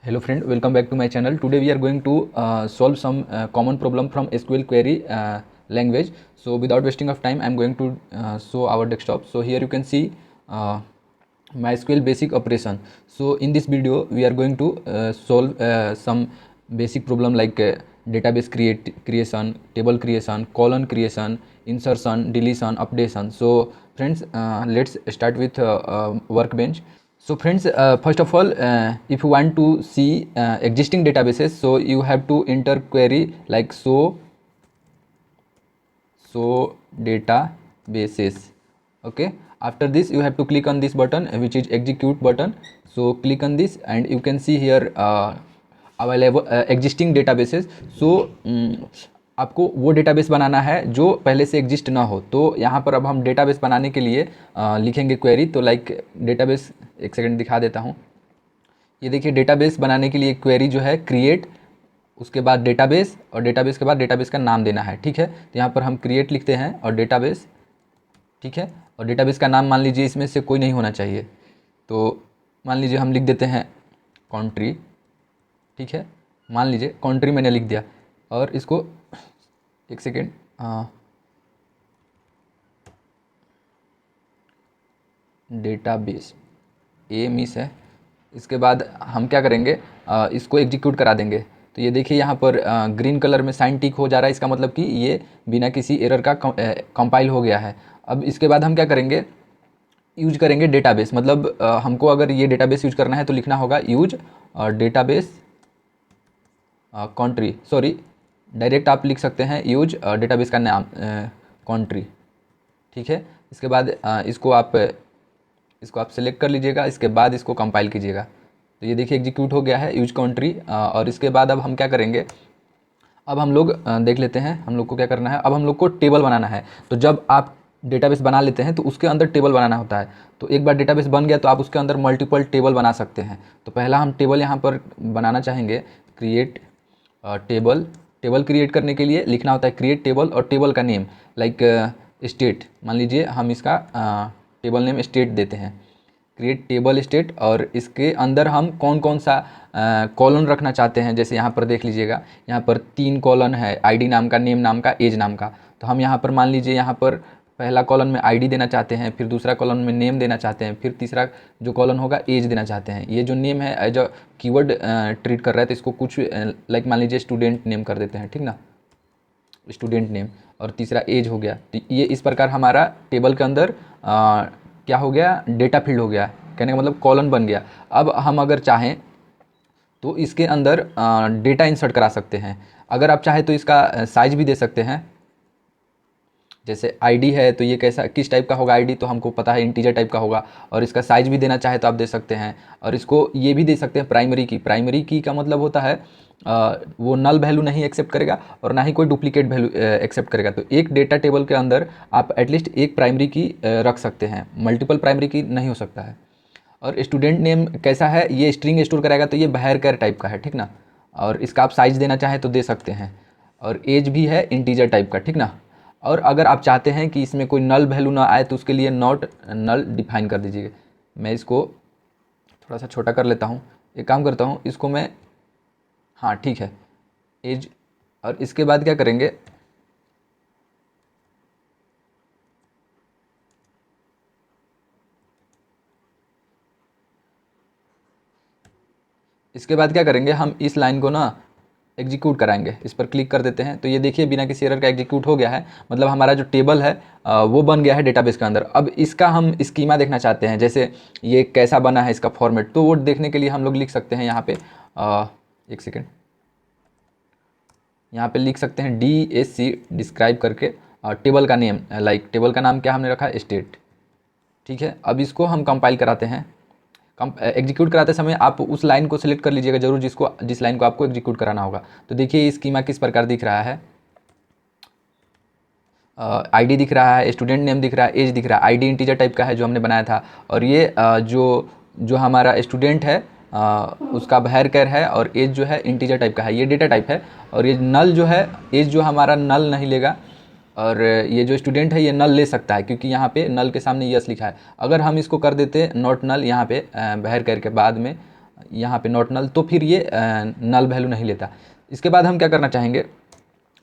Hello friend, welcome back to my channel. Today we are going to solve some common problem from SQL query language. So without wasting of time, I am going to show our desktop. So here you can see MySQL basic operation. So in this video we are going to solve some basic problem like database creation, table creation, column creation, insertion, deletion, updation. So friends, let's start with workbench. So friends, first of all, if you want to see existing databases, so you have to enter query like show databases. Okay, after this you have to click on this button which is execute button. So click on this and you can see here available existing databases. So आपको वो database बनाना है जो पहले से exist ना हो. तो यहाँ पर अब हम डेटाबेस बनाने के लिए लिखेंगे क्वेरी. तो लाइक डेटाबेस, एक सेकंड दिखा देता हूँ. ये देखिए, डेटाबेस बनाने के लिए क्वेरी जो है क्रिएट, उसके बाद डेटाबेस और डेटाबेस के बाद डेटाबेस का नाम देना है. ठीक है, तो यहाँ पर हम क्रिएट लिखते हैं और डेटाबेस. ठीक है, और डेटाबेस का नाम मान लीजिए इसमें से कोई नहीं होना चाहिए. तो मान लीजिए हम लिख देते हैं कंट्री. ठीक है, मान लीजिए कंट्री मैंने लिख दिया. और इसको एक सेकेंड, डेटाबेस ए मिस है. इसके बाद हम क्या करेंगे, इसको एग्जीक्यूट करा देंगे. तो ये देखिए यहाँ पर ग्रीन कलर में साइन टिक हो जा रहा है. इसका मतलब कि ये बिना किसी एरर का कंपाइल हो गया है. अब इसके बाद हम क्या करेंगे, यूज करेंगे डेटाबेस. मतलब हमको अगर ये डेटाबेस यूज करना है तो लिखना होगा use database country. Sorry, direct आप लिख सकते हैं यूज डेटाबेस का नाम कंट्री. ठीक है, इसके बाद इसको आप सेलेक्ट कर लीजिएगा. इसके बाद इसको कंपाइल कीजिएगा. तो ये देखिए एग्जीक्यूट हो गया है यूज कंट्री. और इसके बाद अब हम क्या करेंगे, अब हम लोग देख लेते हैं हम लोग को क्या करना है. अब हम लोग को टेबल बनाना है. तो जब आप डेटाबेस बना लेते हैं तो उसके अंदर टेबल बनाना होता है. तो एक बार डेटाबेस बन गया तो आप उसके अंदर मल्टीपल टेबल बना सकते हैं. तो पहला हम टेबल यहाँ पर बनाना चाहेंगे, क्रिएट टेबल. टेबल क्रिएट करने के लिए लिखना होता है क्रिएट टेबल और टेबल का नेम लाइक स्टेट. मान लीजिए हम इसका टेबल नेम स्टेट देते हैं, क्रिएट टेबल स्टेट. और इसके अंदर हम कौन कौन सा कॉलम रखना चाहते हैं. जैसे यहाँ पर देख लीजिएगा, यहाँ पर 3 कॉलम है, आईडी नाम का, नेम नाम का, एज नाम का. तो हम यहाँ पर मान लीजिए यहाँ पर पहला कॉलम में आईडी देना चाहते हैं, फिर दूसरा कॉलम में नेम देना चाहते हैं, फिर तीसरा जो कॉलम होगा एज देना चाहते हैं. ये जो नेम है एज अ कीवर्ड ट्रीट कर रहा है, तो इसको कुछ लाइक मान लीजिए स्टूडेंट नेम कर देते हैं. ठीक ना, स्टूडेंट नेम. और तीसरा एज हो गया. तो ये इस प्रकार हमारा टेबल के अंदर क्या हो गया, डेटा फील्ड हो गया. कहने का मतलब कॉलम बन गया. अब हम अगर चाहें तो इसके अंदर डेटा इंसर्ट करा सकते हैं. अगर आप चाहें तो इसका साइज भी दे सकते हैं. जैसे आईडी है तो ये कैसा, किस टाइप का होगा आईडी, तो हमको पता है इंटीजर टाइप का होगा. और इसका साइज भी देना चाहे तो आप दे सकते हैं. और इसको ये भी दे सकते हैं प्राइमरी की. प्राइमरी की का मतलब होता है वो नल वैल्यू नहीं एक्सेप्ट करेगा और ना ही कोई डुप्लीकेट वैल्यू एक्सेप्ट करेगा. तो एक डेटा टेबल के अंदर आप एटलीस्ट एक प्राइमरी की रख सकते हैं, मल्टीपल प्राइमरी की नहीं हो सकता है. और स्टूडेंट नेम कैसा है, ये स्ट्रिंग स्टोर कराएगा, तो ये बहरकर टाइप का है. ठीक ना, और इसका आप साइज देना चाहें तो दे सकते हैं. और एज भी है इंटीजर टाइप का. ठीक ना. और अगर आप चाहते हैं कि इसमें कोई नल वैल्यू ना आए तो उसके लिए नॉट नल डिफाइन कर दीजिएगा. मैं इसको थोड़ा सा छोटा कर लेता हूँ. एक काम करता हूँ, इसको मैं, हाँ ठीक है, एज. और इसके बाद क्या करेंगे, इसके बाद क्या करेंगे, हम इस लाइन को ना एग्जीक्यूट कराएंगे. इस पर क्लिक कर देते हैं. तो ये देखिए बिना किसी एरर का एग्जीक्यूट हो गया है. मतलब हमारा जो टेबल है वो बन गया है डेटाबेस के अंदर. अब इसका हम स्कीमा देखना चाहते हैं, जैसे ये कैसा बना है इसका फॉर्मेट. तो वो देखने के लिए हम लोग लिख सकते हैं यहाँ पे एक सेकेंड, यहाँ पे लिख सकते हैं DSC डिस्क्राइब करके टेबल का नेम. लाइक टेबल का नाम क्या हमने रखा है, स्टेट. ठीक है, अब इसको हम कंपाइल कराते हैं. एग्जीक्यूट कराते समय आप उस लाइन को सिलेक्ट कर लीजिएगा जरूर जिस लाइन को आपको एग्जीक्यूट कराना होगा. तो देखिए ये स्कीमा किस प्रकार दिख रहा है. आईडी दिख रहा है, स्टूडेंट नेम दिख रहा है, एज दिख रहा है. आईडी इंटीजर टाइप का है जो हमने बनाया था. और ये जो हमारा स्टूडेंट है उसका बहरकर है. और एज जो है इंटीजर टाइप का है, ये डेटा टाइप है. और ये नल जो है, एज जो हमारा नल नहीं लेगा. और ये जो स्टूडेंट है ये नल ले सकता है क्योंकि यहाँ पे नल के सामने यस लिखा है. अगर हम इसको कर देते नॉट नल यहाँ पे बहर करके बाद में, यहाँ पे नॉट नल, तो फिर ये नल वैल्यू नहीं लेता। इसके बाद हम क्या करना चाहेंगे,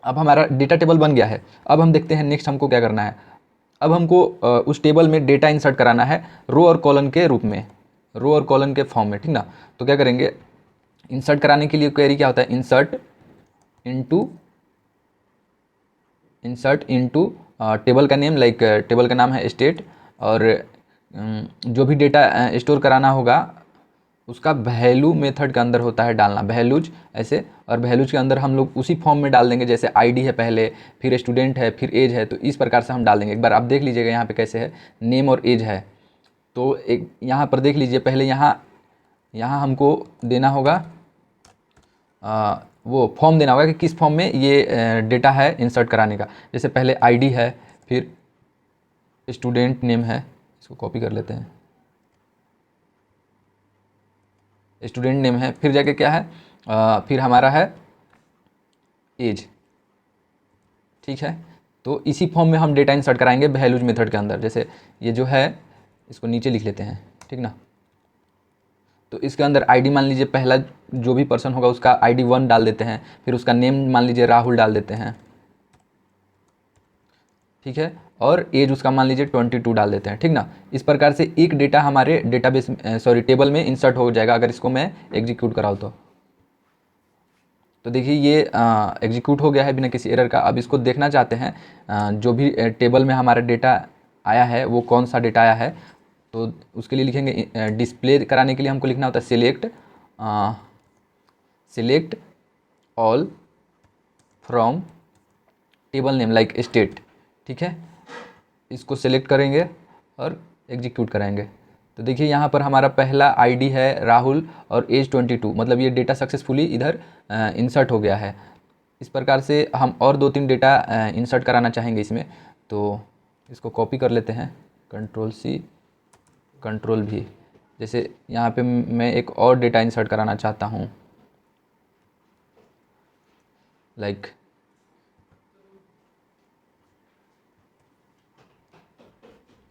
अब हमारा डेटा टेबल बन गया है। अब हम देखते हैं नेक्स्ट हमको क्या करना है। अब हमको उस टेबल में डेटा इंसर्ट कराना है रो और कॉलन के रूप में, रो और कॉलन के फॉर्म में, ठीक ना। तो क्या करेंगे, इंसर्ट कराने के लिए क्वेरी क्या होता है, इंसर्ट इनटू टेबल का नेम, लाइक टेबल का नाम है स्टेट, और जो भी डेटा स्टोर कराना होगा उसका वैल्यू मेथड के अंदर होता है डालना, वैल्यूज ऐसे, और वैल्यूज के अंदर हम लोग उसी फॉर्म में डाल देंगे, जैसे आईडी है पहले, फिर स्टूडेंट है, फिर एज है, तो इस प्रकार से हम डाल देंगे। एक बार आप देख लीजिएगा यहाँ पे कैसे है, नेम और एज है। तो एक यहाँ पर देख लीजिए, पहले यहाँ हमको देना होगा वो फॉर्म देना होगा कि किस फॉर्म में ये डेटा है इंसर्ट कराने का। जैसे पहले आईडी है, फिर स्टूडेंट नेम है, इसको कॉपी कर लेते हैं, स्टूडेंट नेम है, फिर जाके क्या है, फिर हमारा है एज, ठीक है। तो इसी फॉर्म में हम डेटा इंसर्ट कराएंगे वैल्यूज मेथड के अंदर। जैसे ये जो है इसको नीचे लिख लेते हैं, ठीक ना। तो इसके अंदर आईडी मान लीजिए पहला जो भी पर्सन होगा उसका आईडी 1 डाल देते हैं, फिर उसका नेम मान लीजिए राहुल डाल देते हैं, ठीक है, और एज उसका मान लीजिए 22 डाल देते हैं, ठीक ना। इस प्रकार से एक डेटा हमारे डेटाबेस टेबल में इंसर्ट हो जाएगा अगर इसको मैं एग्जीक्यूट कराऊँ तो देखिए ये एग्जीक्यूट हो गया है बिना किसी एरर का। अब इसको देखना चाहते हैं जो भी टेबल में हमारा डेटा आया है वो कौन सा डेटा आया है, तो उसके लिए लिखेंगे डिस्प्ले कराने के लिए हमको लिखना होता है select all from table name like state, ठीक है। इसको सेलेक्ट करेंगे और एग्जीक्यूट कराएंगे। तो देखिए यहाँ पर हमारा पहला आईडी है राहुल और एज 22, मतलब ये डेटा सक्सेसफुली इधर इंसर्ट हो गया है। इस प्रकार से हम और 2-3 डेटा इंसर्ट कराना चाहेंगे इसमें, तो इसको कॉपी कर लेते हैं, Ctrl+C Ctrl+V। जैसे यहाँ पे मैं एक और डेटा इंसर्ट कराना चाहता हूँ, लाइक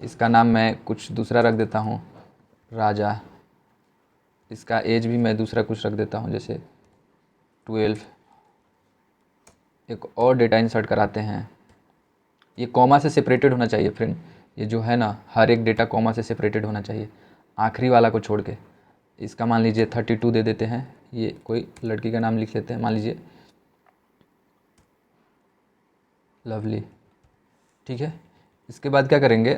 इसका नाम मैं कुछ दूसरा रख देता हूँ, राजा। इसका एज भी मैं दूसरा कुछ रख देता हूँ, जैसे 12। एक और डेटा इंसर्ट कराते हैं, ये कॉमा से सेपरेटेड होना चाहिए फ्रेंड, ये जो है ना हर एक डेटा कॉमा से सेपरेटेड होना चाहिए, आखिरी वाला को छोड़ के। इसका मान लीजिए 32 दे देते हैं, ये कोई लड़की का नाम लिख लेते हैं, मान लीजिए लवली, ठीक है। इसके बाद क्या करेंगे,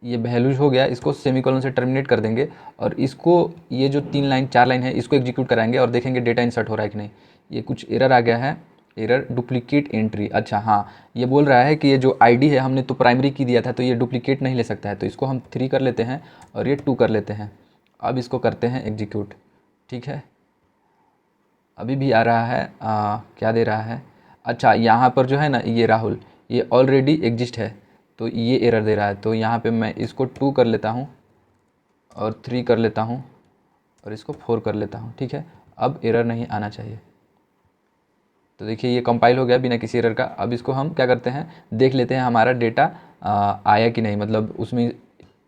ये वैल्यूज हो गया, इसको सेमीकोलन से टर्मिनेट कर देंगे, और इसको ये जो 4 लाइन है इसको एग्जीक्यूट कराएंगे और देखेंगे डेटा इंसर्ट हो रहा है कि नहीं। ये कुछ एरर आ गया है, एरर डुप्लीकेट एंट्री। अच्छा हाँ, ये बोल रहा है कि ये जो आईडी है हमने तो प्राइमरी की दिया था, तो ये डुप्लीकेट नहीं ले सकता है, तो इसको हम 3 कर लेते हैं और ये 2 कर लेते हैं। अब इसको करते हैं एग्जीक्यूट, ठीक है। अभी भी आ रहा है, क्या दे रहा है, अच्छा यहाँ पर जो है ना ये राहुल ये ऑलरेडी एग्जिस्ट है, तो ये एरर दे रहा है। तो यहाँ पे मैं इसको 2 कर लेता हूँ और 3 कर लेता हूँ और इसको 4 कर लेता हूँ, ठीक है। अब एरर नहीं आना चाहिए। तो देखिए ये कंपाइल हो गया बिना किसी एरर का। अब इसको हम क्या करते हैं, देख लेते हैं हमारा डेटा आया कि नहीं, मतलब उसमें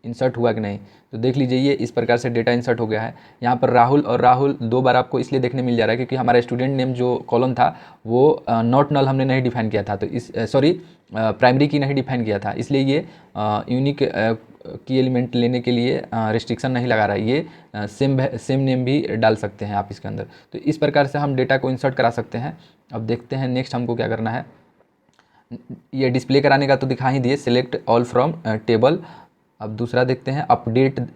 इंसर्ट हुआ कि नहीं। तो देख लीजिए ये इस प्रकार से डेटा इंसर्ट हो गया है। यहाँ पर राहुल और राहुल 2 बार आपको इसलिए देखने मिल जा रहा है क्योंकि हमारा स्टूडेंट नेम जो कॉलम था वो नॉट नल हमने नहीं डिफाइन किया था, तो इस प्राइमरी की नहीं डिफाइन किया था, इसलिए ये यूनिक की एलिमेंट लेने के लिए रिस्ट्रिक्शन नहीं लगा रहा है। ये सेम नेम भी डाल सकते हैं आप इसके अंदर। तो इस प्रकार से हम डेटा को इंसर्ट करा सकते हैं। अब देखते हैं नेक्स्ट हमको क्या करना है। ये डिस्प्ले कराने का तो दिखा ही दिए, सिलेक्ट ऑल फ्रॉम टेबल। अब दूसरा देखते हैं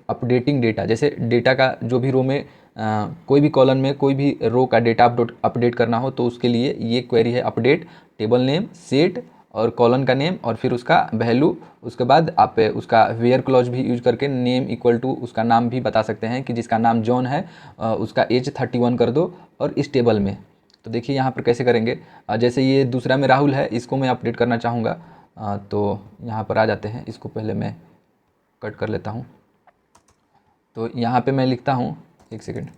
अपडेटिंग डेटा। जैसे डेटा का जो भी रो में कोई भी कॉलम में कोई भी रो का डेटा अपडेट करना हो तो उसके लिए ये क्वेरी है, अपडेट टेबल नेम सेट और कॉलम का नेम और फिर उसका वैल्यू। उसके बाद आप उसका वेयर क्लॉज भी यूज करके नेम इक्वल टू उसका नाम भी बता सकते हैं कि जिसका नाम जॉन है उसका एज 31 कर दो और इस टेबल में। तो देखिए यहाँ पर कैसे करेंगे। जैसे ये दूसरा में राहुल है, इसको मैं अपडेट करना चाहूँगा, तो यहाँ पर आ जाते हैं। इसको पहले मैं कट कर लेता हूँ। तो यहाँ पे मैं लिखता हूँ, एक सेकेंड,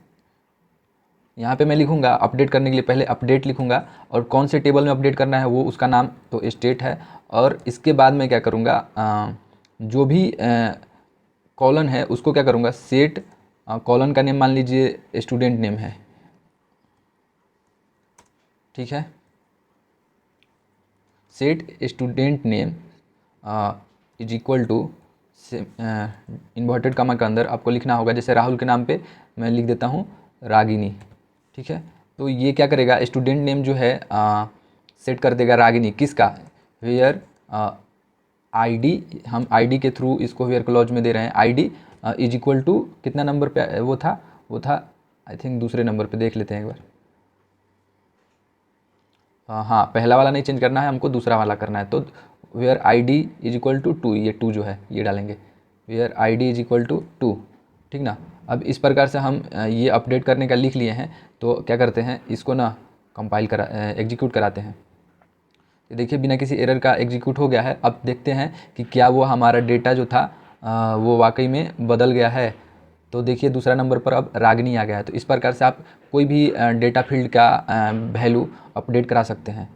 यहाँ पे मैं लिखूँगा अपडेट करने के लिए पहले अपडेट लिखूँगा और कौन से टेबल में अपडेट करना है वो उसका नाम तो स्टेट है। और इसके बाद मैं क्या करूँगा, जो भी कॉलन है उसको क्या करूँगा, सेट कॉलन का नेम मान लीजिए स्टूडेंट नेम है, ठीक है। Set student name is equal to inverted comma के अंदर आपको लिखना होगा, जैसे राहुल के नाम पे मैं लिख देता हूँ रागिनी, ठीक है। तो ये क्या करेगा, स्टूडेंट नेम जो है सेट कर देगा रागिनी, किसका, वेयर आईडी, हम आईडी के थ्रू इसको वेयर क्लॉज में दे रहे हैं, आईडी इज इक्वल टू कितना नंबर पे वो था आई थिंक दूसरे नंबर पे, देख लेते हैं एक बार। हाँ, पहला वाला नहीं चेंज करना है हमको, दूसरा वाला करना है। तो where I D is equal to 2, ये 2 जो है ये डालेंगे, where I D is equal to 2, ठीक ना। अब इस प्रकार से हम ये अपडेट करने का लिख लिए हैं, तो क्या करते हैं इसको ना कंपाइल करा एग्जीक्यूट कराते हैं। तो देखिए बिना किसी एरर का एग्जीक्यूट हो गया है। अब देखते हैं कि क्या वो हमारा डेटा जो था वो वाकई में बदल गया है। तो देखिए दूसरा नंबर पर अब रागिनी आ गया है। तो इस प्रकार से आप कोई भी डेटा फील्ड का वैल्यू अपडेट करा सकते हैं।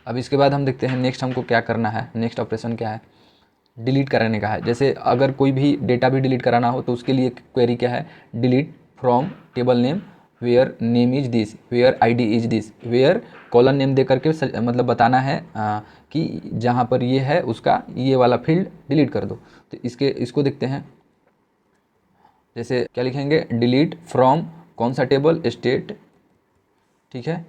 अब इसके बाद हम देखते हैं नेक्स्ट हमको क्या करना है, नेक्स्ट ऑपरेशन क्या है, डिलीट कराने का है। जैसे अगर कोई भी डेटा भी डिलीट कराना हो तो उसके लिए क्वेरी क्या है, delete from table name where name is this, where ID is this, where column name दे करके मतलब बताना है कि जहाँ पर ये है उसका ये वाला फील्ड डिलीट कर दो। तो इसको देखते हैं, जैसे क्या लिखेंगे, डिलीट फ्रॉम कौन सा टेबल, स्टेट, ठीक है।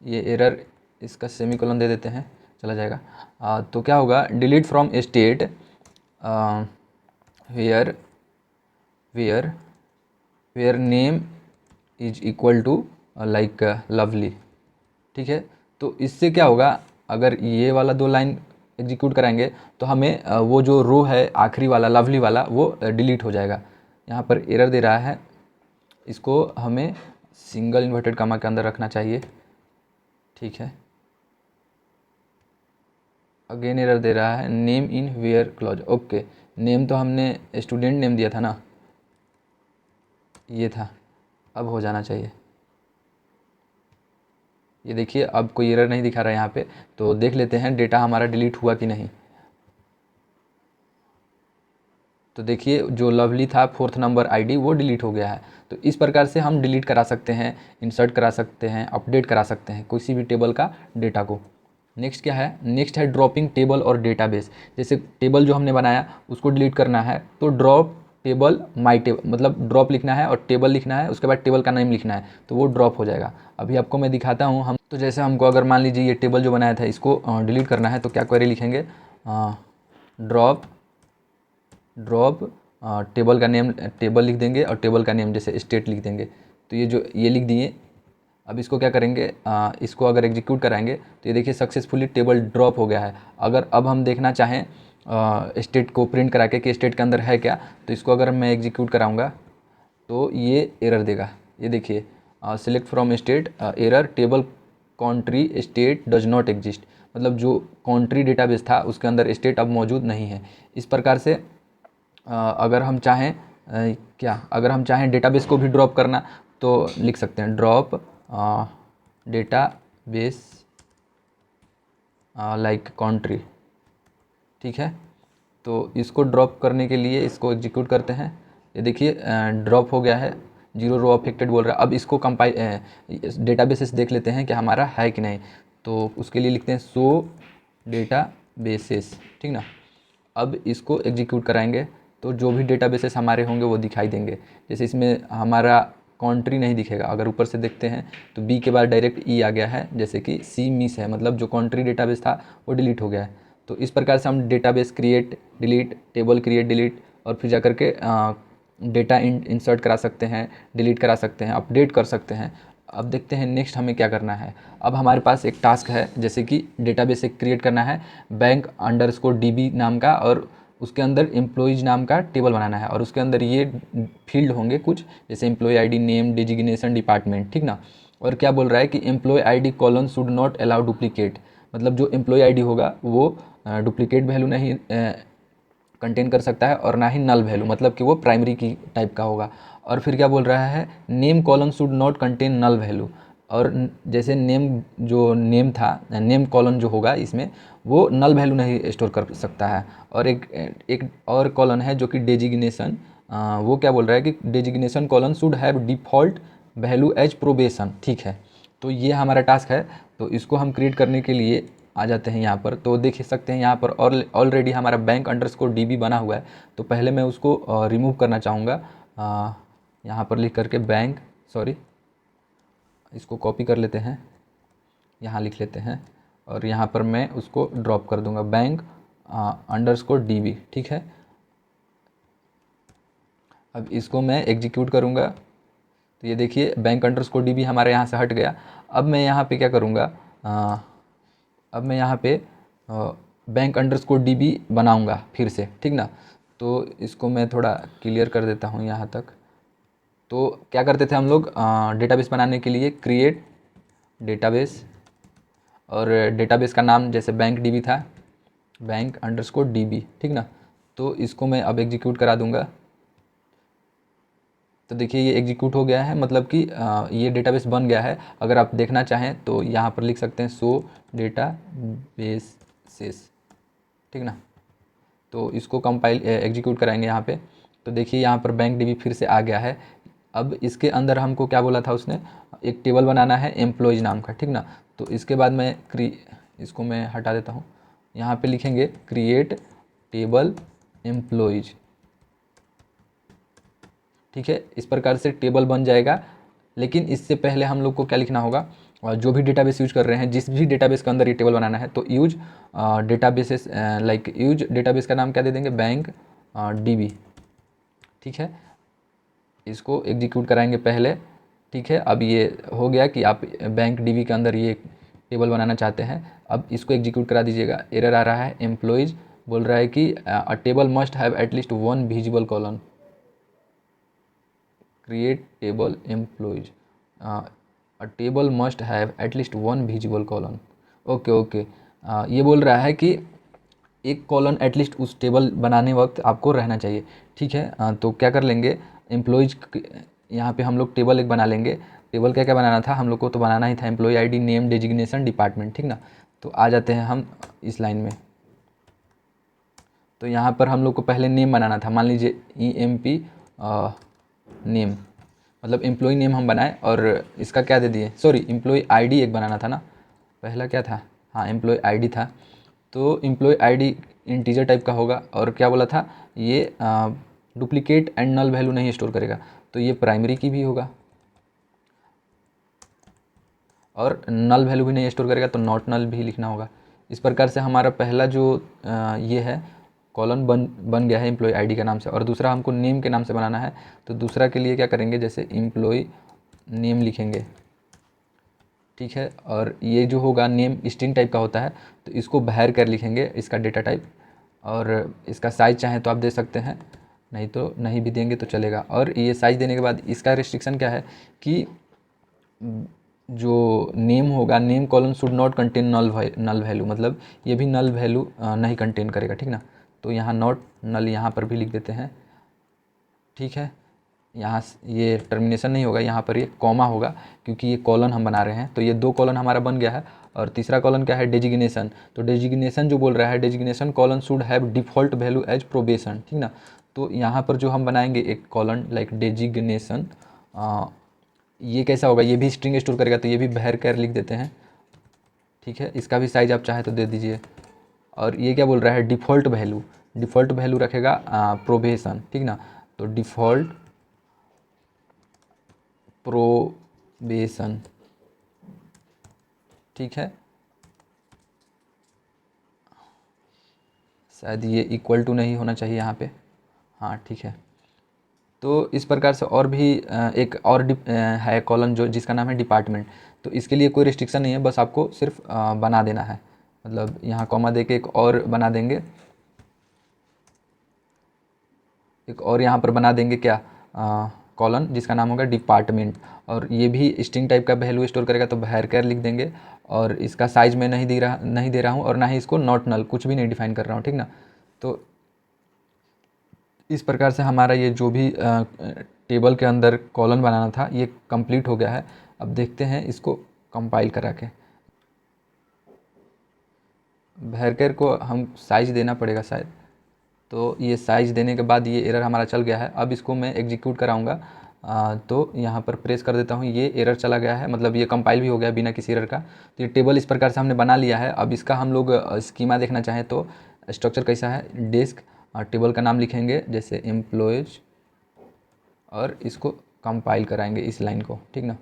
ये एरर, इसका सेमीकोलन दे देते हैं, चला जाएगा। तो क्या होगा, delete from state where where where name is equal to like lovely, ठीक है। तो इससे क्या होगा, अगर ये वाला 2 लाइन एग्जीक्यूट कराएंगे तो हमें वो जो रो है आखिरी वाला लवली वाला वो डिलीट हो जाएगा। यहाँ पर एरर दे रहा है, इसको हमें सिंगल इन्वर्टेड कॉमा के अंदर रखना चाहिए, ठीक है। अगेन एरर दे रहा है, name in where clause, okay. Name तो हमने स्टूडेंट नेम दिया था ना, ये था, अब हो जाना चाहिए। ये देखिए अब कोई एरर नहीं दिखा रहा है यहाँ पे। तो देख लेते हैं डेटा हमारा डिलीट हुआ कि नहीं। तो देखिए जो लवली था 4th नंबर आईडी वो डिलीट हो गया है। तो इस प्रकार से हम डिलीट करा सकते हैं, इंसर्ट करा सकते हैं, अपडेट करा सकते हैं किसी भी टेबल का डेटा को। नेक्स्ट क्या है, नेक्स्ट है ड्रॉपिंग टेबल और डेटाबेस। जैसे टेबल जो हमने बनाया उसको डिलीट करना है तो ड्रॉप टेबल माई टेबल, मतलब ड्रॉप लिखना है और टेबल लिखना है, उसके बाद टेबल का नेम लिखना है, तो वो ड्रॉप हो जाएगा। अभी आपको मैं दिखाता हूँ। हम तो जैसे हमको अगर मान लीजिए ये टेबल जो बनाया था इसको डिलीट करना है, तो क्या क्वेरी लिखेंगे, ड्रॉप टेबल का नेम, टेबल लिख देंगे और टेबल का नेम जैसे स्टेट लिख देंगे। तो ये लिख दिए। अब इसको क्या करेंगे, इसको अगर एग्जीक्यूट कराएंगे तो ये देखिए सक्सेसफुली टेबल ड्रॉप हो गया है। अगर अब हम देखना चाहें स्टेट को प्रिंट करा के कि स्टेट के अंदर है क्या, तो इसको अगर मैं एग्जीक्यूट कराऊंगा तो ये एरर देगा। ये देखिए select from state error, table country state does not exist, मतलब जो कंट्री डेटाबेस था उसके अंदर स्टेट अब मौजूद नहीं है। इस प्रकार से अगर हम अगर हम चाहें डेटाबेस को भी ड्रॉप करना तो लिख सकते हैं ड्रॉप डेटाबेस लाइक कंट्री, ठीक है। तो इसको ड्रॉप करने के लिए इसको एग्जीक्यूट करते हैं। ये देखिए ड्रॉप हो गया है, 0 रो अफेक्टेड बोल रहा है। अब इसको डेटाबेसेस देख लेते हैं कि हमारा है कि नहीं। तो उसके लिए लिखते हैं सो डेटाबेसेस, ठीक ना। अब इसको एग्जीक्यूट कराएंगे तो जो भी डेटाबेसेस हमारे होंगे वो दिखाई देंगे। जैसे इसमें हमारा कंट्री नहीं दिखेगा, अगर ऊपर से देखते हैं तो बी के बाद डायरेक्ट ई आ गया है, जैसे कि सी मिस है, मतलब जो कंट्री डेटाबेस था वो डिलीट हो गया है। तो इस प्रकार से हम database create delete, table create delete और फिर जा करके डेटा इंसर्ट करा सकते हैं, डिलीट करा सकते हैं, अपडेट कर सकते हैं। अब देखते हैं नेक्स्ट हमें क्या करना है। अब हमारे पास एक टास्क है, जैसे कि डेटाबेस एक क्रिएट करना है बैंक_db नाम का, और उसके अंदर एम्प्लॉयज़ नाम का टेबल बनाना है, और उसके अंदर ये फील्ड होंगे कुछ, जैसे employ ID, name, designation, department, ठीक ना। और क्या बोल रहा है कि employ ID colon should not allow duplicate, मतलब जो एम्प्लॉय आईडी होगा वो डुप्लीकेट वैल्यू नहीं कंटेन कर सकता है और ना ही नल वैल्यू, मतलब कि वो प्राइमरी की टाइप का होगा। और फिर क्या बोल रहा है, name column should not contain null value, और जैसे नेम जो नेम था, नेम कॉलन जो होगा इसमें वो नल वैल्यू नहीं स्टोर कर सकता है। और एक और कॉलन है जो कि डेजिग्नेशन, वो क्या बोल रहा है कि designation colon should have default value as probation. ठीक है, तो ये हमारा टास्क है। तो इसको हम क्रिएट करने के लिए आ जाते हैं यहाँ पर। तो देख सकते हैं यहाँ पर ऑलरेडी हमारा बैंक अंडरस्कोर DB बना हुआ है। तो पहले मैं उसको रिमूव करना चाहूँगा। यहाँ पर लिख करके बैंक, सॉरी, इसको कॉपी कर लेते हैं, यहाँ लिख लेते हैं और यहाँ पर मैं उसको ड्रॉप कर दूँगा, बैंक अंडरस्कोर DB। ठीक है, अब इसको मैं एग्जीक्यूट करूँगा तो ये देखिए बैंक अंडरस्कोर DB हमारे यहाँ से हट गया। अब मैं यहाँ पे क्या करूँगा, अब मैं यहाँ पे बैंक अंडरस्कोर DB बनाऊँगा फिर से, ठीक ना। तो इसको मैं थोड़ा क्लियर कर देता हूँ यहाँ तक। तो क्या करते थे हम लोग, डेटाबेस बनाने के लिए क्रिएट डेटाबेस, और डेटाबेस का नाम जैसे बैंक DB था, बैंक अंडरस्कोर DB, ठीक ना। तो इसको मैं अब एग्जीक्यूट करा दूँगा। तो देखिए ये एग्जीक्यूट हो गया है, मतलब कि ये डेटाबेस बन गया है। अगर आप देखना चाहें तो यहाँ पर लिख सकते हैं शो डेटाबेसेस, ठीक ना। तो इसको कंपाइल एग्जीक्यूट कराएंगे यहाँ पे। तो देखिए यहाँ पर बैंक DB फिर से आ गया है। अब इसके अंदर हमको क्या बोला था उसने, एक टेबल बनाना है एम्प्लॉयज़ नाम का, ठीक ना। तो इसके बाद मैं इसको मैं हटा देता हूँ। यहाँ पे लिखेंगे क्रिएट टेबल एम्प्लॉयज़, ठीक है। इस प्रकार से टेबल बन जाएगा। लेकिन इससे पहले हम लोग को क्या लिखना होगा, और जो भी डेटाबेस यूज कर रहे हैं, जिस भी डेटाबेस के अंदर ये टेबल बनाना है, तो use databases, like use database का नाम क्या दे देंगे, बैंक DB, ठीक है। इसको एग्जीक्यूट कराएंगे पहले, ठीक है। अब ये हो गया कि आप बैंक DB के अंदर ये टेबल बनाना चाहते हैं। अब इसको एग्जीक्यूट करा दीजिएगा। एरर आ रहा है, एम्प्लॉयज़ बोल रहा है कि अ table must have at least one visible column, create table employees, a table must have at least one visible column. Okay okay, ये बोल रहा है कि एक कॉलम एटलीस्ट उस टेबल बनाने वक्त आपको रहना चाहिए, ठीक है। तो क्या कर लेंगे, एम्प्लॉयज़ यहाँ पे हम लोग टेबल एक बना लेंगे। टेबल क्या क्या बनाना था हम लोग को, तो बनाना ही था employ ID, name, designation, department, ठीक ना। तो आ जाते हैं हम इस लाइन में। तो यहाँ पर हम लोग को पहले नेम बनाना था, मान लीजिए EMP नेम, मतलब एम्प्लॉय नेम हम बनाए और इसका क्या दे दिए, सॉरी एम्प्लॉय ID एक बनाना था ना, पहला क्या था, हाँ एम्प्लॉय ID था। तो एम्प्लॉय ID इंटीजर टाइप का होगा। और क्या बोला था, ये डुप्लीकेट एंड नल वैल्यू नहीं स्टोर करेगा, तो ये प्राइमरी की भी होगा। और नल वैल्यू भी नहीं स्टोर करेगा तो नॉट नल भी लिखना होगा। इस प्रकार से हमारा पहला जो ये है कॉलम बन गया है एम्प्लॉय ID के नाम से। और दूसरा हमको नेम के नाम से बनाना है। तो दूसरा के लिए क्या करेंगे, जैसे एम्प्लॉय नेम लिखेंगे, ठीक है। और ये जो होगा नेम स्ट्रिंग टाइप का होता है, तो इसको बाहर कर लिखेंगे, इसका डेटा टाइप। और इसका साइज़ चाहें तो आप दे सकते हैं, नहीं तो नहीं भी देंगे तो चलेगा। और ये साइज़ देने के बाद इसका रिस्ट्रिक्शन क्या है कि जो नेम होगा, name column should not contain null value, मतलब ये भी नल वैल्यू नहीं कंटेन करेगा, ठीक ना। तो यहाँ नॉट नल यहाँ पर भी लिख देते हैं, ठीक है। यहाँ ये टर्मिनेशन नहीं होगा, यहाँ पर ये कॉमा होगा, क्योंकि ये कॉलन हम बना रहे हैं। तो ये दो कॉलन हमारा बन गया है। और तीसरा कॉलन क्या है, डेजिग्नेशन। तो डेजिग्नेशन जो बोल रहा है, designation colon should have default value as probation, ठीक ना। तो यहाँ पर जो हम बनाएंगे एक कॉलन लाइक डेजिग्नेशन, ये कैसा होगा, ये भी स्ट्रिंग स्टोर करेगा, तो ये भी बाहर कर लिख देते हैं, ठीक है। इसका भी साइज आप चाहे तो दे दीजिए। और ये क्या बोल रहा है, डिफ़ॉल्ट वैल्यू, डिफ़ॉल्ट वैल्यू रखेगा प्रोबेशन, ठीक ना। तो डिफ़ॉल्ट प्रोबेशन, ठीक है। शायद ये इक्वल टू नहीं होना चाहिए यहाँ पे, हाँ ठीक है। तो इस प्रकार से और भी एक और है कॉलम जो जिसका नाम है डिपार्टमेंट। तो इसके लिए कोई रिस्ट्रिक्शन नहीं है, बस आपको सिर्फ बना देना है, मतलब यहाँ कॉमा दे के एक और बना देंगे, एक और यहाँ पर बना देंगे क्या, कॉलन जिसका नाम होगा डिपार्टमेंट। और ये भी स्ट्रिंग टाइप का वैल्यू स्टोर करेगा, तो बाहर कर लिख देंगे। और इसका साइज मैं नहीं दे रहा हूँ, और ना ही इसको नॉट नल, कुछ भी नहीं डिफाइन कर रहा हूँ, ठीक ना। तो इस प्रकार से हमारा ये जो भी टेबल के अंदर कॉलन बनाना था ये कंप्लीट हो गया है। अब देखते हैं इसको कंपाइल करा के। भैरकर को हम साइज़ देना पड़ेगा शायद, तो ये साइज़ देने के बाद ये एरर हमारा चल गया है। अब इसको मैं एग्जीक्यूट कराऊंगा, तो यहाँ पर प्रेस कर देता हूँ, ये एरर चला गया है, मतलब ये कंपाइल भी हो गया बिना किसी एरर का। तो ये टेबल इस प्रकार से हमने बना लिया है। अब इसका हम लोग स्कीमा देखना चाहें तो स्ट्रक्चर कैसा है, डेस्क, टेबल का नाम लिखेंगे जैसे एम्प्लॉयज़, और इसको कंपाइल कराएंगे इस लाइन को, ठीक ना।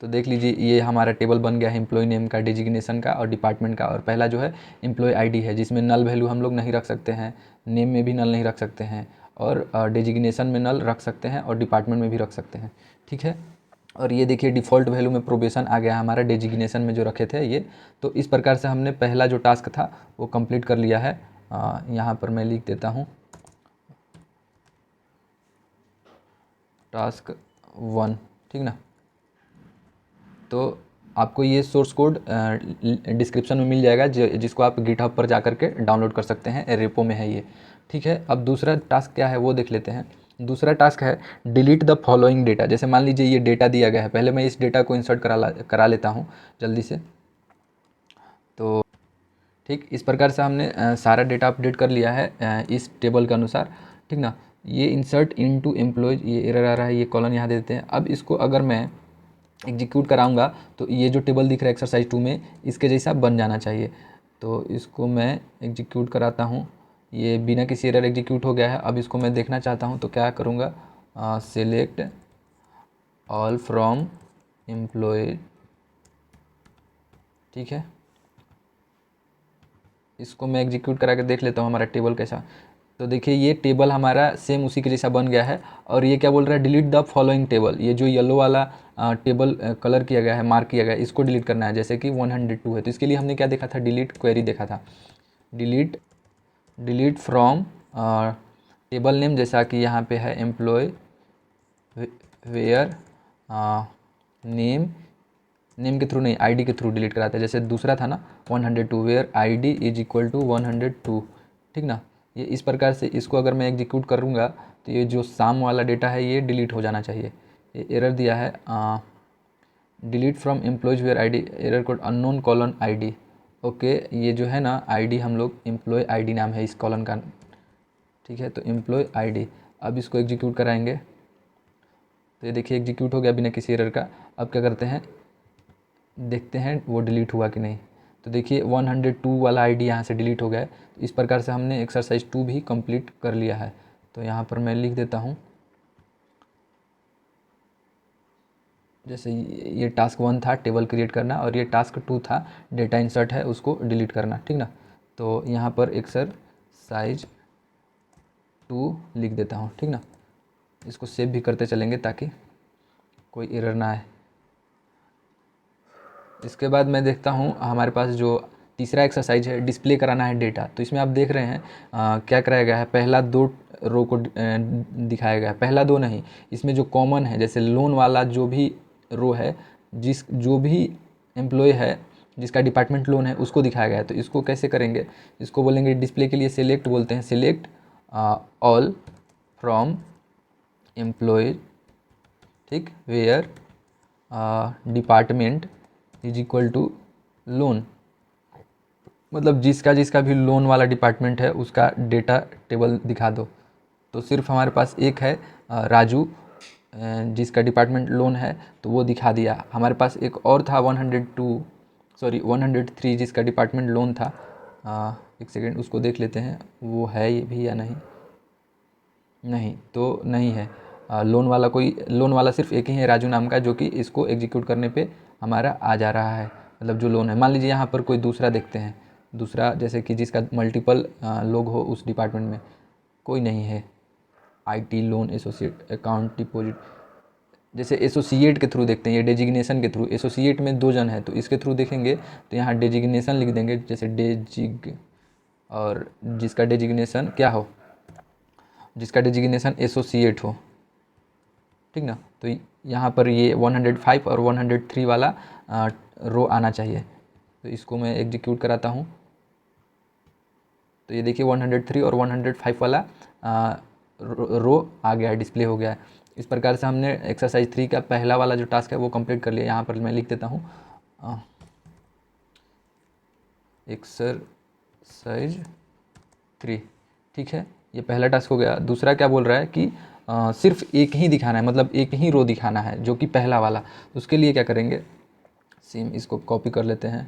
तो देख लीजिए ये हमारा टेबल बन गया है एम्प्लॉय नेम का, डेजिग्नेशन का और डिपार्टमेंट का। और पहला जो है एम्प्लॉय आईडी है, जिसमें नल वैल्यू हम लोग नहीं रख सकते हैं, नेम में भी नल नहीं रख सकते हैं, और डेजिग्नेशन में नल रख सकते हैं और डिपार्टमेंट में भी रख सकते हैं, ठीक है। और ये देखिए डिफ़ॉल्ट वैल्यू में प्रोबेशन आ गया हमारा, डेजिग्नेशन में जो रखे थे ये। तो इस प्रकार से हमने पहला जो टास्क था वो कंप्लीट कर लिया है। यहाँ पर मैं लिख देता हूँ टास्क 1, ठीक ना। तो आपको ये सोर्स कोड डिस्क्रिप्शन में मिल जाएगा, जिसको आप गिटहब पर जा कर के डाउनलोड कर सकते हैं, रेपो में है ये, ठीक है। अब दूसरा टास्क क्या है वो देख लेते हैं। दूसरा टास्क है डिलीट द फॉलोइंग डेटा। जैसे मान लीजिए ये डेटा दिया गया है, पहले मैं इस डेटा को इंसर्ट करा लेता हूँ जल्दी से। तो ठीक इस प्रकार से हमने सारा डेटा अपडेट कर लिया है इस टेबल के अनुसार, ठीक ना। ये इंसर्ट इनटू एम्प्लॉयज़, ये एरर आ रहा है, ये कॉलन यहाँ दे देते हैं। अब इसको अगर मैं एग्जीक्यूट कराऊंगा तो ये जो टेबल दिख रहा है एक्सरसाइज 2 में, इसके जैसा बन जाना चाहिए। तो इसको मैं एग्जीक्यूट कराता हूँ, ये बिना किसी एरर एग्जीक्यूट हो गया है। अब इसको मैं देखना चाहता हूँ तो क्या करूँगा, सेलेक्ट ऑल फ्रॉम एम्प्लॉय, ठीक है। इसको मैं एग्जीक्यूट करा के देख लेता हूँ हमारा टेबल कैसा। तो देखिए ये टेबल हमारा सेम उसी के जैसा बन गया है। और ये क्या बोल रहा है, डिलीट द फॉलोइंग टेबल। ये जो येलो वाला टेबल कलर किया गया है, मार्क किया गया है, इसको डिलीट करना है। जैसे कि 102 है तो इसके लिए हमने क्या देखा था, डिलीट क्वेरी देखा था। डिलीट फ्रॉम टेबल नेम, जैसा कि यहाँ पे है एम्प्लॉय वेयर नेम के थ्रू नहीं, आईडी के थ्रू डिलीट कराते हैं। जैसे दूसरा था ना 102, where ID is equal to 102, ठीक ना। ये इस प्रकार से इसको अगर मैं एग्जीक्यूट करूँगा तो ये जो साम वाला डेटा है ये डिलीट हो जाना चाहिए। ये एरर दिया है delete from employees where ID, error code unknown colon ID. Okay, ये जो है ना आईडी हम लोग एम्प्लॉय आईडी नाम है इस कॉलन का, ठीक है। तो एम्प्लॉय आईडी, अब इसको एग्जीक्यूट कराएंगे तो ये देखिए एग्जीक्यूट हो गया बिना किसी एरर का। अब क्या करते हैं, देखते हैं वो डिलीट हुआ कि नहीं। तो देखिए 102 वाला आईडी यहाँ से डिलीट हो गया है। तो इस प्रकार से हमने एक्सरसाइज 2 भी कंप्लीट कर लिया है। तो यहाँ पर मैं लिख देता हूँ, जैसे ये टास्क 1 था टेबल क्रिएट करना, और ये टास्क 2 था डेटा इंसर्ट है उसको डिलीट करना, ठीक ना। तो यहाँ पर एक्सरसाइज 2 लिख देता हूँ, ठीक ना। इसको सेव भी करते चलेंगे ताकि कोई एरर ना आए। इसके बाद मैं देखता हूँ हमारे पास जो तीसरा एक्सरसाइज है, डिस्प्ले कराना है डेटा। तो इसमें आप देख रहे हैं क्या कराया गया है, पहला 2 रो को दिखाया गया है। पहला 2 नहीं, इसमें जो कॉमन है, जैसे लोन वाला जो भी रो है, जो भी एम्प्लॉय है जिसका डिपार्टमेंट लोन है उसको दिखाया गया है। तो इसको कैसे करेंगे, इसको बोलेंगे डिस्प्ले के लिए सेलेक्ट बोलते हैं, सेलेक्ट ऑल फ्रॉम एम्प्लॉय, ठीक, where department is equal to loan, मतलब जिसका जिसका भी लोन वाला डिपार्टमेंट है उसका डेटा टेबल दिखा दो। तो सिर्फ हमारे पास एक है राजू, जिसका डिपार्टमेंट लोन है, तो वो दिखा दिया। हमारे पास एक और था 103 जिसका डिपार्टमेंट लोन था। एक सेकेंड उसको देख लेते हैं वो है ये भी या नहीं। नहीं, तो नहीं है। लोन वाला सिर्फ एक ही है राजू नाम का, जो कि इसको एग्जीक्यूट करने पे हमारा आ जा रहा है, मतलब जो लोन है। मान लीजिए यहाँ पर कोई दूसरा देखते हैं, दूसरा जैसे कि जिसका मल्टीपल लोग हो उस डिपार्टमेंट में, कोई नहीं है। IT loan associate account deposit, जैसे एसोसिएट के थ्रू देखते हैं, ये डेजिग्नेशन के थ्रू, एसोसिएट में 2 जन है तो इसके थ्रू देखेंगे तो यहाँ डेजिग्नेशन लिख देंगे, जैसे डेजिग, और जिसका डेजिग्नेशन क्या हो, जिसका डेजिग्नेशन एसोसिएट हो, ठीक ना। तो यहाँ पर ये 105 और 103 वाला रो आना चाहिए। तो इसको मैं एग्जीक्यूट कराता हूँ तो ये देखिए 103 और 105 वाला रो आ गया है, डिस्प्ले हो गया है। इस प्रकार से हमने एक्सरसाइज 3 का पहला वाला जो टास्क है वो कंप्लीट कर लिया। यहाँ पर मैं लिख देता हूँ एक्सरसाइज 3। ठीक है, ये पहला टास्क हो गया। दूसरा क्या बोल रहा है कि सिर्फ एक ही दिखाना है, मतलब एक ही रो दिखाना है जो कि पहला वाला। तो उसके लिए क्या करेंगे, सेम इसको कॉपी कर लेते हैं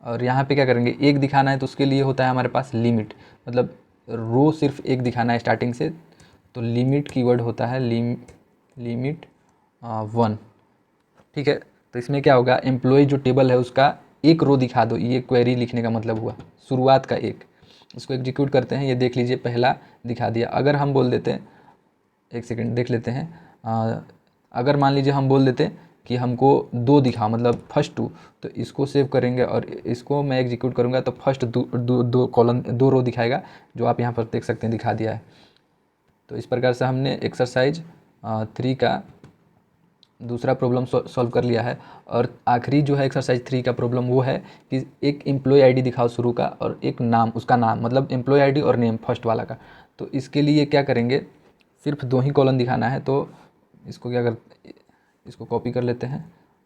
और यहाँ पे क्या करेंगे, एक दिखाना है तो उसके लिए होता है हमारे पास लिमिट, मतलब रो सिर्फ एक दिखाना है स्टार्टिंग से, तो लिमिट कीवर्ड होता है लिमिट 1। ठीक है, तो इसमें क्या होगा, एम्प्लॉय जो टेबल है उसका एक रो दिखा दो, ये क्वेरी लिखने का मतलब हुआ, शुरुआत का एक। इसको एग्जीक्यूट करते हैं, ये देख लीजिए पहला दिखा दिया। अगर हम बोल देते हैं, एक सेकेंड देख लेते हैं, अगर मान लीजिए हम बोल देते कि हमको 2 दिखा, मतलब फर्स्ट 2, तो इसको सेव करेंगे और इसको मैं एग्जीक्यूट करूँगा तो फर्स्ट दो कॉलम 2 रो दिखाएगा, जो आप यहाँ पर देख सकते हैं दिखा दिया है। तो इस प्रकार से हमने एक्सरसाइज 3 का दूसरा प्रॉब्लम सॉल्व कर लिया है। और आखिरी जो है एक्सरसाइज 3 का प्रॉब्लम वो है कि एक एम्प्लॉय आईडी दिखाओ शुरू का और एक नाम, उसका नाम, मतलब एम्प्लॉय आईडी और नेम फर्स्ट वाला का। तो इसके लिए क्या करेंगे, सिर्फ 2 ही कॉलम दिखाना है। तो इसको क्या कर, इसको कॉपी कर लेते हैं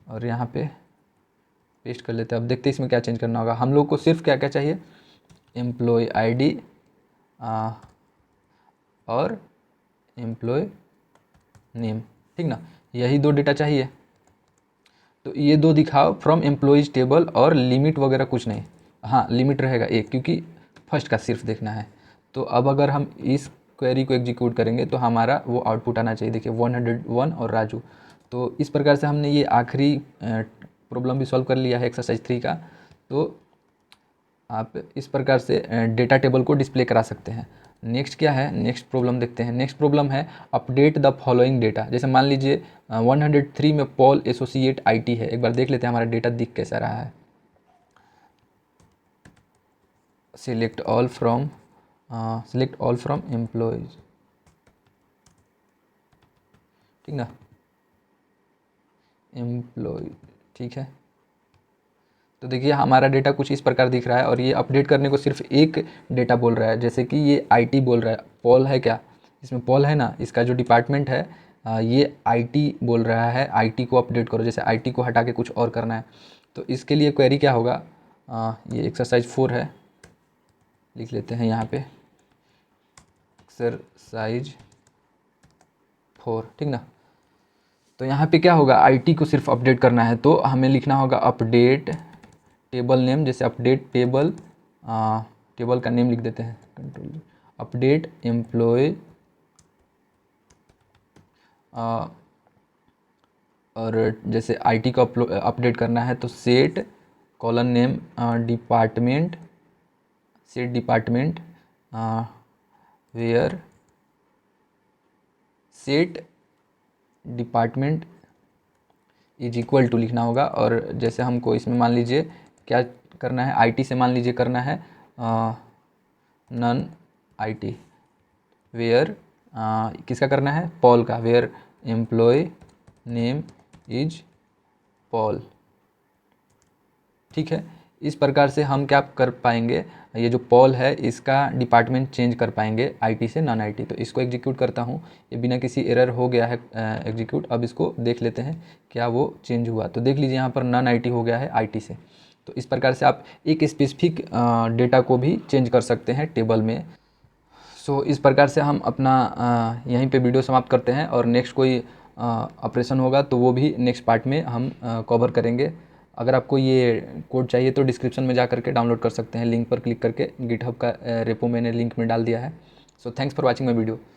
और यहाँ पे पेस्ट कर लेते हैं। अब देखते हैं इसमें क्या चेंज करना होगा। हम लोग को सिर्फ क्या क्या चाहिए, एम्प्लॉय आईडी और एम्प्लॉय नेम, ठीक ना, यही 2 डेटा चाहिए। तो ये 2 दिखाओ फ्रॉम एम्प्लॉयज़ टेबल, और लिमिट वगैरह कुछ नहीं। हाँ, लिमिट रहेगा 1, क्योंकि फर्स्ट का सिर्फ देखना है। तो अब अगर हम इस क्वेरी को एग्जीक्यूट करेंगे तो हमारा वो आउटपुट आना चाहिए, देखिए 101 और राजू। तो इस प्रकार से हमने ये आखिरी प्रॉब्लम भी सॉल्व कर लिया है एक्सरसाइज 3 का। तो आप इस प्रकार से डेटा टेबल को डिस्प्ले करा सकते हैं। नेक्स्ट क्या है, नेक्स्ट प्रॉब्लम देखते हैं। नेक्स्ट प्रॉब्लम है अपडेट द फॉलोइंग डेटा। जैसे मान लीजिए 103 में पॉल एसोसिएट आईटी है। एक बार देख लेते हैं हमारा डेटा दिख कैसा रहा है। सिलेक्ट ऑल फ्रॉम एम्प्लॉयज, ठीक ना, एम्प्लॉय, ठीक है। तो देखिए हमारा डेटा कुछ इस प्रकार दिख रहा है और ये अपडेट करने को सिर्फ एक डेटा बोल रहा है। जैसे कि ये आईटी बोल रहा है, पॉल है क्या, इसमें पॉल है ना, इसका जो डिपार्टमेंट है ये आईटी बोल रहा है, आईटी को अपडेट करो। जैसे आईटी को हटा के कुछ और करना है तो इसके लिए क्वेरी क्या होगा, ये एक्सरसाइज 4 है, लिख लेते हैं यहाँ पे एक्सरसाइज 4, ठीक ना। तो यहाँ पे क्या होगा, आईटी को सिर्फ अपडेट करना है तो हमें लिखना होगा अपडेट टेबल नेम। जैसे अपडेट टेबल, टेबल का नेम लिख देते हैं, कंट्रोल अपडेट एम्प्लॉय, और जैसे आईटी को अपडेट करना है तो set colon name department, set department where, set department is equal to लिखना होगा। और जैसे हमको इसमें मान लीजिए क्या करना है, आईटी से मान लीजिए करना है नन आईटी, वेयर किसका करना है, पॉल का, where employ name is Paul, ठीक है। इस प्रकार से हम क्या कर पाएंगे, ये जो पॉल है इसका डिपार्टमेंट चेंज कर पाएंगे आईटी से नॉन आईटी। तो इसको एग्जीक्यूट करता हूँ, ये बिना किसी एरर हो गया है एग्जीक्यूट। अब इसको देख लेते हैं क्या वो चेंज हुआ। तो देख लीजिए यहाँ पर नॉन आईटी हो गया है आईटी से। तो इस प्रकार से आप एक स्पेसिफिक डेटा को भी चेंज कर सकते हैं टेबल में। सो इस प्रकार से हम अपना यहीं पे वीडियो समाप्त करते हैं, और नेक्स्ट कोई ऑपरेशन होगा तो वो भी नेक्स्ट पार्ट में हम कवर करेंगे। अगर आपको ये कोड चाहिए तो डिस्क्रिप्शन में जा करके डाउनलोड कर सकते हैं, लिंक पर क्लिक करके। गिटहब का रेपो मैंने लिंक में डाल दिया है। So thanks for watching my video.